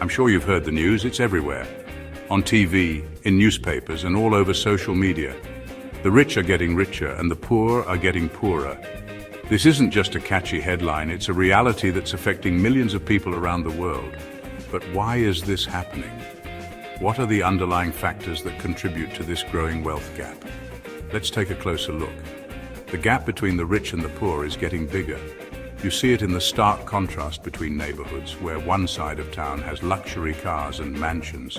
I'm sure you've heard the news, it's everywhere. On TV, in newspapers, and all over social media. The rich are getting richer and the poor are getting poorer. This isn't just a catchy headline, it's a reality that's affecting millions of people around the world. But why is this happening? What are the underlying factors that contribute to this growing wealth gap? Let's take a closer look. The gap between the rich and the poor is getting bigger. You see it in the stark contrast between neighborhoods, where one side of town has luxury cars and mansions,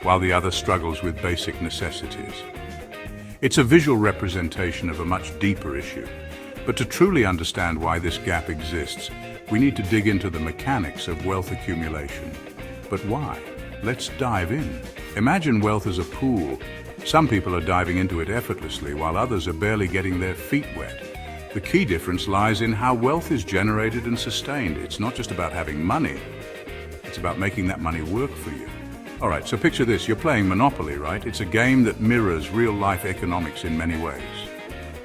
while the other struggles with basic necessities. It's a visual representation of a much deeper issue. But to truly understand why this gap exists, we need to dig into the mechanics of wealth accumulation. But why? Let's dive in. Imagine wealth as a pool. Some people are diving into it effortlessly, while others are barely getting their feet wet. The key difference lies in how wealth is generated and sustained. It's not just about having money, it's about making that money work for you. All right, so picture this, you're playing Monopoly, right? It's a game that mirrors real-life economics in many ways.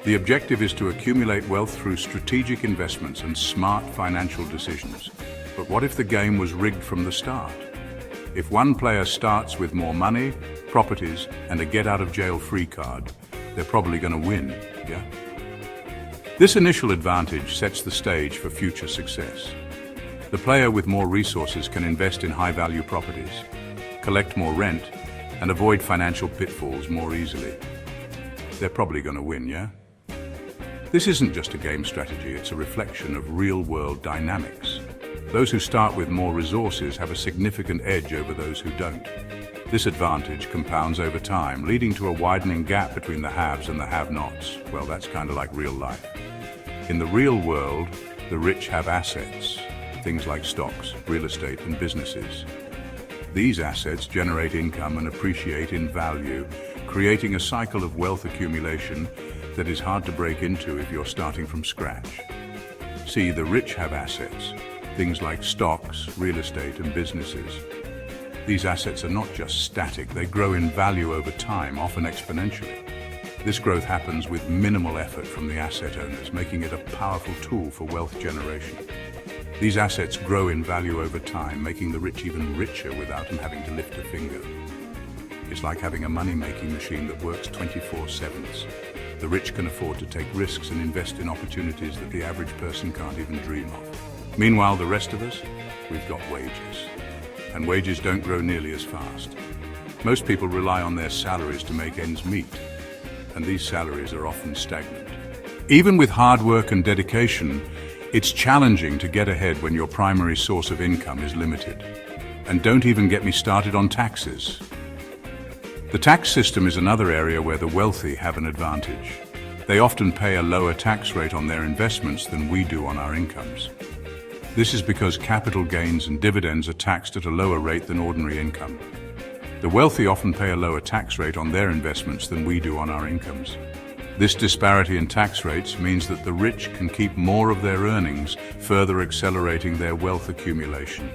The objective is to accumulate wealth through strategic investments and smart financial decisions. But what if the game was rigged from the start? If one player starts with more money, properties, and a get-out-of-jail-free card, they're probably going to win, yeah? This initial advantage sets the stage for future success. The player with more resources can invest in high-value properties, collect more rent, and avoid financial pitfalls more easily. They're probably going to win, yeah? This isn't just a game strategy, it's a reflection of real-world dynamics. Those who start with more resources have a significant edge over those who don't. This advantage compounds over time, leading to a widening gap between the haves and the have-nots. Well, that's kind of like real life. In the real world, the rich have assets, things like stocks, real estate, and businesses. These assets generate income and appreciate in value, creating a cycle of wealth accumulation that is hard to break into if you're starting from scratch. See, the rich have assets, things like stocks, real estate, and businesses. These assets are not just static, they grow in value over time, often exponentially. This growth happens with minimal effort from the asset owners, making it a powerful tool for wealth generation. These assets grow in value over time, making the rich even richer without them having to lift a finger. It's like having a money-making machine that works 24/7. The rich can afford to take risks and invest in opportunities that the average person can't even dream of. Meanwhile, the rest of us, we've got wages. And wages don't grow nearly as fast. Most people rely on their salaries to make ends meet, and these salaries are often stagnant. Even with hard work and dedication, it's challenging to get ahead when your primary source of income is limited. And don't even get me started on taxes. The tax system is another area where the wealthy have an advantage. They often pay a lower tax rate on their investments than we do on our incomes. This is because capital gains and dividends are taxed at a lower rate than ordinary income. The wealthy often pay a lower tax rate on their investments than we do on our incomes. This disparity in tax rates means that the rich can keep more of their earnings, further accelerating their wealth accumulation.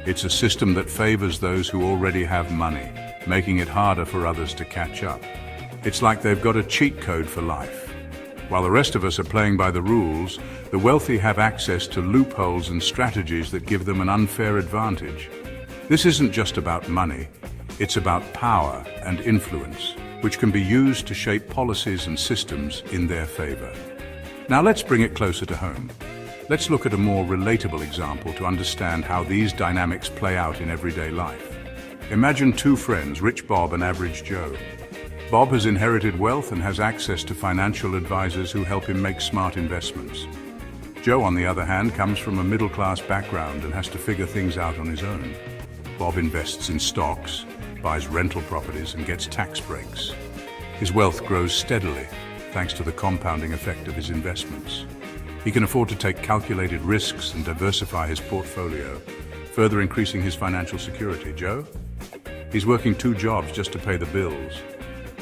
It's a system that favors those who already have money, making it harder for others to catch up. It's like they've got a cheat code for life. While the rest of us are playing by the rules, the wealthy have access to loopholes and strategies that give them an unfair advantage. This isn't just about money, it's about power and influence, which can be used to shape policies and systems in their favor. Now let's bring it closer to home. Let's look at a more relatable example to understand how these dynamics play out in everyday life. Imagine two friends, Rich Bob and Average Joe. Bob has inherited wealth and has access to financial advisors who help him make smart investments. Joe, on the other hand, comes from a middle-class background and has to figure things out on his own. Bob invests in stocks, buys rental properties, and gets tax breaks. His wealth grows steadily, thanks to the compounding effect of his investments. He can afford to take calculated risks and diversify his portfolio, further increasing his financial security. Joe? He's working 2 jobs just to pay the bills.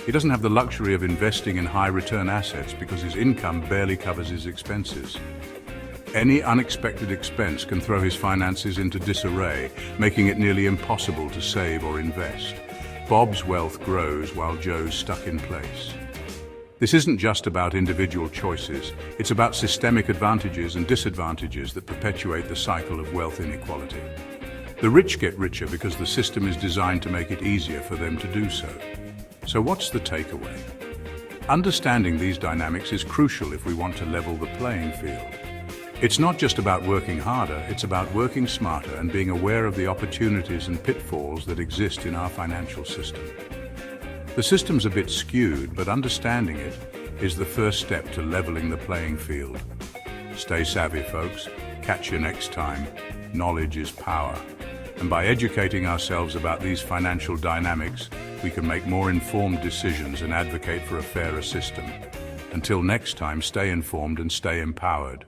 He doesn't have the luxury of investing in high-return assets because his income barely covers his expenses. Any unexpected expense can throw his finances into disarray, making it nearly impossible to save or invest. Bob's wealth grows while Joe's stuck in place. This isn't just about individual choices, it's about systemic advantages and disadvantages that perpetuate the cycle of wealth inequality. The rich get richer because the system is designed to make it easier for them to do so. So what's the takeaway? Understanding these dynamics is crucial if we want to level the playing field. It's not just about working harder, it's about working smarter and being aware of the opportunities and pitfalls that exist in our financial system. The system's a bit skewed, but understanding it is the first step to leveling the playing field. Stay savvy, folks. Catch you next time. Knowledge is power. And by educating ourselves about these financial dynamics, we can make more informed decisions and advocate for a fairer system. Until next time, stay informed and stay empowered.